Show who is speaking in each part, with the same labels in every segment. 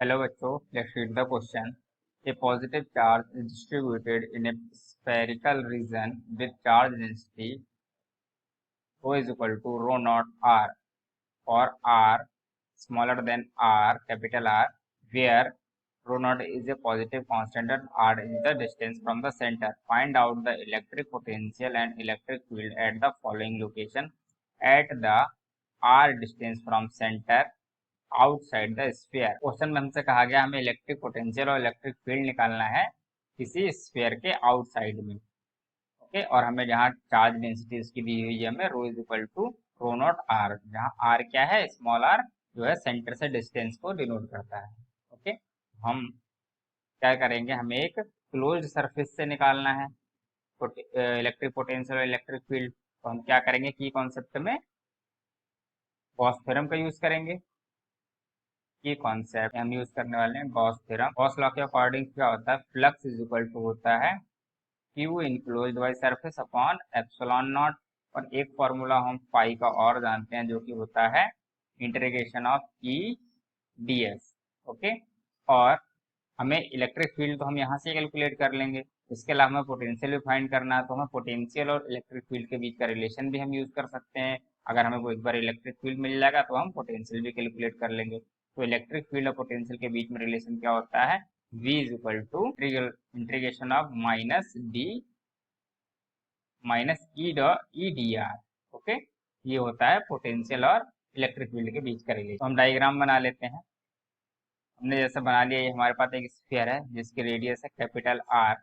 Speaker 1: Hello बच्चों, let's read the question. A positive charge is distributed in a spherical region with charge density rho is equal to rho naught r for r smaller than r, capital R, where rho naught is a positive constant and r is the distance from the center. Find out the electric potential and electric field at the following location at the r distance from center outside the sphere. Question में हमसे कहा गया हमें electric potential और electric field निकालना है किसी sphere के आउटसाइड में। ओके, और हमें जहाँ चार्ज डेंसिटी इसकी दी हुई है हमें rho is equal to rho not r, जहाँ आर क्या है, स्मॉल आर जो है सेंटर से डिस्टेंस को डिनोट करता है। ओके, हम क्या करेंगे, हमें एक क्लोज्ड सरफेस से निकालना है इलेक्ट्रिक पोटेंशियल और इलेक्ट्रिक फील्ड। तो हम क्या करेंगे की कॉन्सेप्ट में गॉस थ्योरम का यूज करेंगे। ये कॉन्सेप्ट हम यूज करने वाले हैं गॉस थ्योरम। गॉस लॉ के अकॉर्डिंग क्या होता है, फ्लक्स इज इक्वल टू होता है Q enclosed by surface upon epsilon not. और एक फॉर्मूला हम पाई का और जानते हैं जो कि होता है integration of E DS. Okay, और हमें इलेक्ट्रिक फील्ड तो हम यहाँ से कैलकुलेट कर लेंगे। इसके अलावा हमें पोटेंशियल भी फाइंड करना है, तो हमें पोटेंशियल और इलेक्ट्रिक फील्ड के बीच का रिलेशन भी हम यूज कर सकते हैं। अगर हमें वो एक बार इलेक्ट्रिक फील्ड मिल जाएगा तो हम पोटेंशियल भी कैलकुलेट कर लेंगे। तो इलेक्ट्रिक फील्ड और पोटेंशियल के बीच में रिलेशन क्या होता है, v is equal to integration of minus e D r. Okay, ये होता है पोटेंशियल और इलेक्ट्रिक फील्ड के बीच का रिलेशन। तो हम डायग्राम बना लेते हैं। हमने जैसे बना लिया, ये हमारे पास एक स्फीयर है जिसकी रेडियस है कैपिटल आर,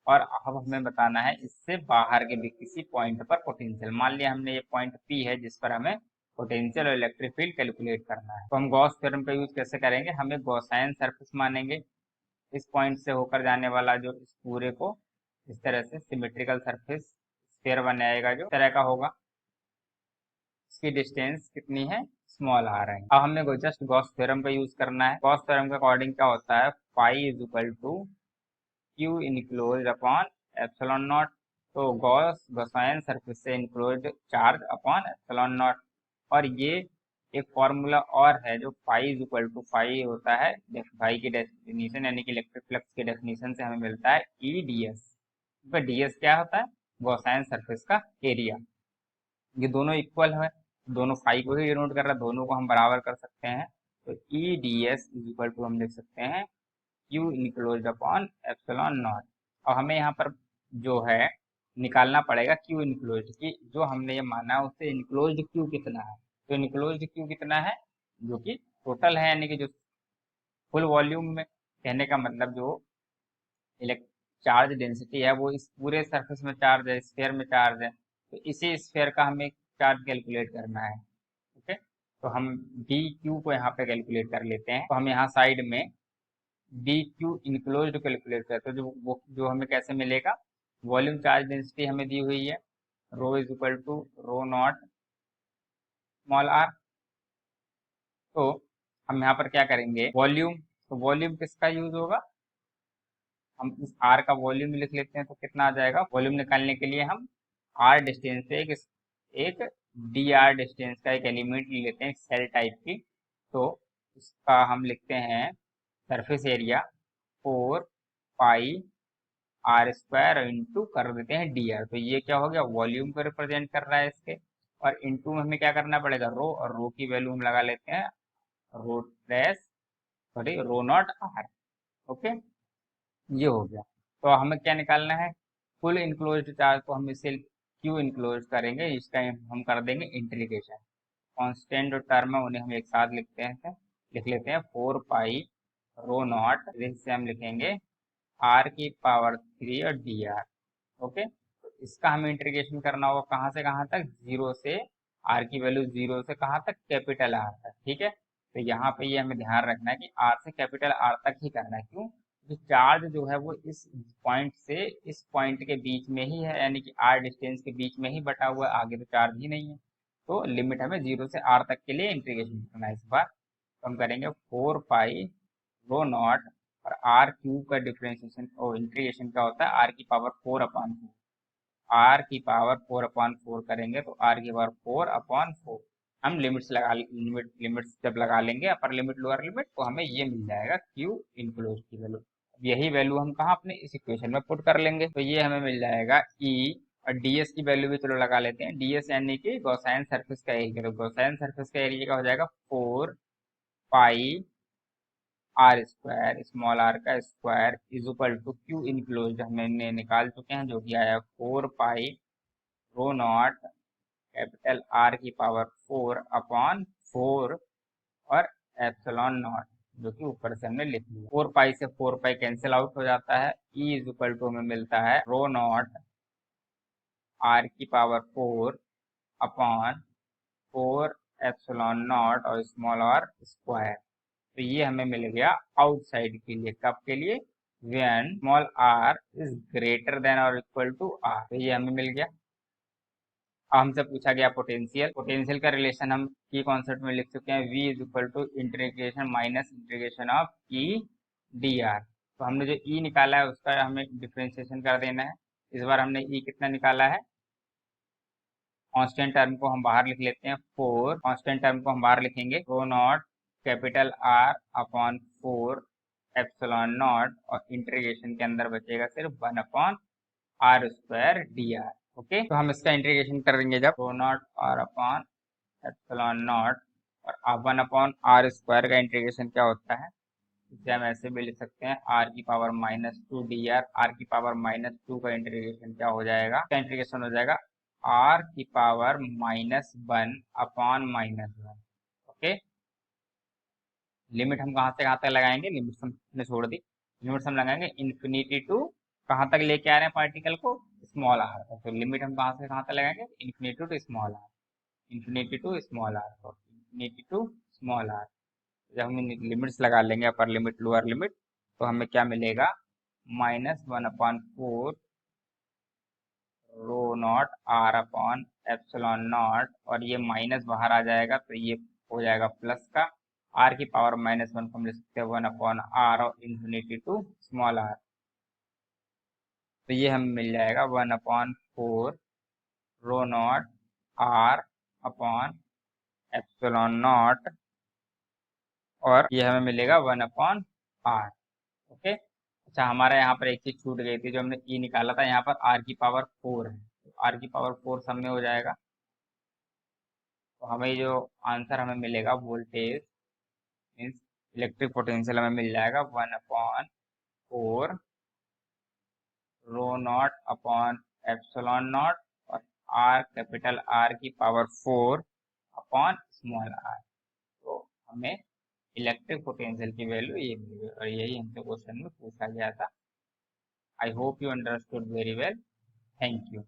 Speaker 1: और अब हमें बताना है इससे बाहर के भी किसी पॉइंट पर पोटेंशियल। मान लिया हमने ये पॉइंट पी है जिस पर हमें पोटेंशियल और इलेक्ट्रिक फील्ड कैलकुलेट करना है। तो हम गॉस थ्योरम का यूज कैसे करेंगे, हमें गॉसियन सरफेस मानेंगे। इस पॉइंट से होकर जाने वाला जो इस पूरे को इस तरह से सिमेट्रिकल सरफेस स्फीयर बनाएगा, जो इस तरह का होगा। इसकी डिस्टेंस कितनी है, स्मॉल आर है। अब हमें जस्ट गॉस थ्योरम का यूज करना है। गॉस थ्योरम के अकॉर्डिंग क्या होता है, pi is equal to q enclose upon epsilon naught. तो गॉसियन सरफेस से enclosed charge upon epsilon not. और ये एक फॉर्मूला और है जो phi is equal to phi होता है, फाई की डेफिनेशन यानी कि इलेक्ट्रिक फ्लक्स की डेफिनेशन से हमें मिलता है ई डी एस। डीएस क्या होता है, गॉसियन सरफेस का एरिया। ये दोनों इक्वल है, दोनों फाई को ही डिनोट कर रहा है, दोनों को हम बराबर कर सकते हैं। तो E D S is equal to हम लिख सकते हैं q enclosed upon epsilon not. और हमें यहाँ पर जो है निकालना पड़ेगा क्यू इनक्लोज्ड की, जो हमने ये माना उससे इनक्लोज्ड क्यू कितना है। तो इनक्लोज्ड क्यू कितना है, जो कि टोटल है, यानी कि जो फुल वॉल्यूम में, कहने का मतलब जो इलेक्ट चार्ज डेंसिटी है वो इस पूरे सरफेस में चार्ज है, स्फीयर में चार्ज है। तो इसी स्फीयर का हमें चार्ज कैलकुलेट करना है। ओके, तो हम डी क्यू को यहाँ पे कैलकुलेट कर लेते हैं। तो हम यहाँ साइड में डी क्यू इनक्लोज्ड कैलकुलेट करते हैं, जो हमें कैसे मिलेगा, वॉल्यूम चार्ज डेंसिटी हमें दी हुई है rho is equal to rho not small are. तो हम यहाँ पर क्या करेंगे, वॉल्यूम, तो वॉल्यूम किसका यूज होगा, हम इस आर का वॉल्यूम लिख लेते हैं। तो कितना आ जाएगा, वॉल्यूम निकालने के लिए हम आर डिस्टेंस से एक डी आर डिस्टेंस का एक एलिमेंट ले लेते हैं सेल टाइप की। तो उसका हम लिखते हैं surface area 4 pi R square into कर देते हैं डी आर। तो ये क्या हो गया, वॉल्यूम को रिप्रेजेंट कर रहा है इसके, और इंटू में हमें क्या करना पड़ेगा, रो, और रो की वैल्यू हम लगा लेते हैं rho dash sorry rho not R. Okay, ये हो गया। तो हमें क्या निकालना है, फुल इनक्लोज्ड चार्ज, तो हम इसे क्यू इनक्लोज करेंगे, इसका हम कर देंगे इंटीग्रेशन। कांस्टेंट जो टर्म है उन्हें हम एक साथ लिख लेते हैं 4 पाई रो नॉट, जिससे हम लिखेंगे आर की पावर 3 और डी आर। ओके, तो इसका हमें इंटीग्रेशन करना होगा कहाँ से कहाँ तक, जीरो से, आर की वैल्यू जीरो से कहाँ तक, कैपिटल आर तक। ठीक है, तो यहाँ पे ये हमें ध्यान रखना है कि आर से कैपिटल आर तक ही करना है। क्यों, जो चार्ज जो है वो इस पॉइंट से इस पॉइंट के बीच में ही है, यानी कि आर डिस्टेंस के बीच में ही बटा हुआ है, आगे तो चार्ज ही नहीं है। तो लिमिट हमें जीरो से आर तक के लिए इंटीग्रेशन करना है इस बार। तो हम करेंगे 4 पाई रो नॉट, और आर क्यूब का डिफरेंशिएशन और इंटीग्रेशन क्या होता है, आर की पावर 4/4। आर की पावर 4/4 करेंगे तो आर की पावर 4/4, हम लिमिट्स जब लगा लेंगे अपर लिमिट लोअर लिमिट, तो हमें ये मिल जाएगा क्यू इनक्लोज की वैल्यू। यही वैल्यू हम कहाँ अपने इस इक्वेशन में पुट कर लेंगे, तो ये हमें मिल जाएगा ई, और डीएस की वैल्यू भी चलो लगा लेते हैं। डीएस यानी कि गॉसियन सरफेस का एरिया, तो गॉसियन सरफेस का एरिया का हो जाएगा 4 pi R square, small R का square is equal to q enclose हमने निकाल चुके हैं, जो कि आया 4 pi rho not capital R की पावर 4/4 और एप्सिलॉन नॉट, जो कि ऊपर से हमने लिख लिया। 4 पाई से 4 पाई कैंसिल आउट हो जाता है, ई इज इक्वल टू हमें मिलता है रो नॉट आर की पावर 4/4 एप्सिलॉन नॉट और स्मॉल आर स्क्वायर। तो ये हमें मिल गया आउटसाइड के लिए, कब के लिए, when small R is greater than और इक्वल टू आर, तो ये हमें मिल गया। अब हमसे पूछा गया पोटेंशियल, पोटेंशियल का रिलेशन हम की कॉन्सेप्ट में लिख चुके हैं, v is equal to integration minus integration of E D R. तो हमने जो ई निकाला है उसका हमें डिफ्रेंशिएशन कर देना है। इस बार हमने ई कितना निकाला है, कांस्टेंट टर्म को हम बाहर लिख लेते हैं 4, कांस्टेंट टर्म को हम बाहर लिखेंगे rho not capital R upon 4 epsilon not, और इंटीग्रेशन के अंदर बचेगा सिर्फ 1/r² dr। ओके, तो हम इसका इंटीग्रेशन करेंगे जब rho not r upon epsilon not, और 1/r² का इंटीग्रेशन क्या होता है, इसे हम ऐसे भी लिख सकते हैं r⁻² dr। r⁻² का इंटीग्रेशन क्या हो जाएगा, इसका इंटीग्रेशन हो जाएगा r⁻⁻1/-1। ओके, लिमिट हम कहाँ से कहाँ तक लगाएंगे, लिमिट हमने छोड़ दी, लिमिट हम लगाएंगे इन्फिनिटी टू कहाँ तक लेके आ रहे हैं पार्टिकल को, स्मॉल आर तक। तो लिमिट हम कहाँ से कहाँ तक लगाएंगे, infinity to small R, infinity to small are, तो इन्फिनिटी टू स्मॉल आर। जब हम लिमिट्स लगा लेंगे अपर लिमिट लोअर लिमिट, तो हमें क्या मिलेगा, -1/4 rho not r upon epsilon not, और ये माइनस बाहर आ जाएगा तो ये हो जाएगा प्लस का, r⁻⁻1 को हम लिख सकते हैं 1/r और इन्फिनिटी टू स्मॉल आर। तो ये हमें मिल जाएगा 1/4 rho not r upon epsilon not, और ये हमें मिलेगा 1/r। ओके, अच्छा हमारा यहाँ पर एक चीज छूट गई थी, जो हमने ई निकाला था, यहाँ पर r की पावर 4 है, तो r की पावर 4 सब में हो जाएगा। तो हमें जो आंसर हमें मिलेगा वोल्टेज मीन्स इलेक्ट्रिक पोटेंशियल हमें मिल जाएगा 1/4 rho not upon epsilon not, और r कैपिटल R की पावर 4 अपॉन स्मॉल r। तो हमें इलेक्ट्रिक पोटेंशियल की वैल्यू ये मिल गई, और यही हमसे क्वेश्चन में पूछा गया था। I hope you understood very well. Thank you.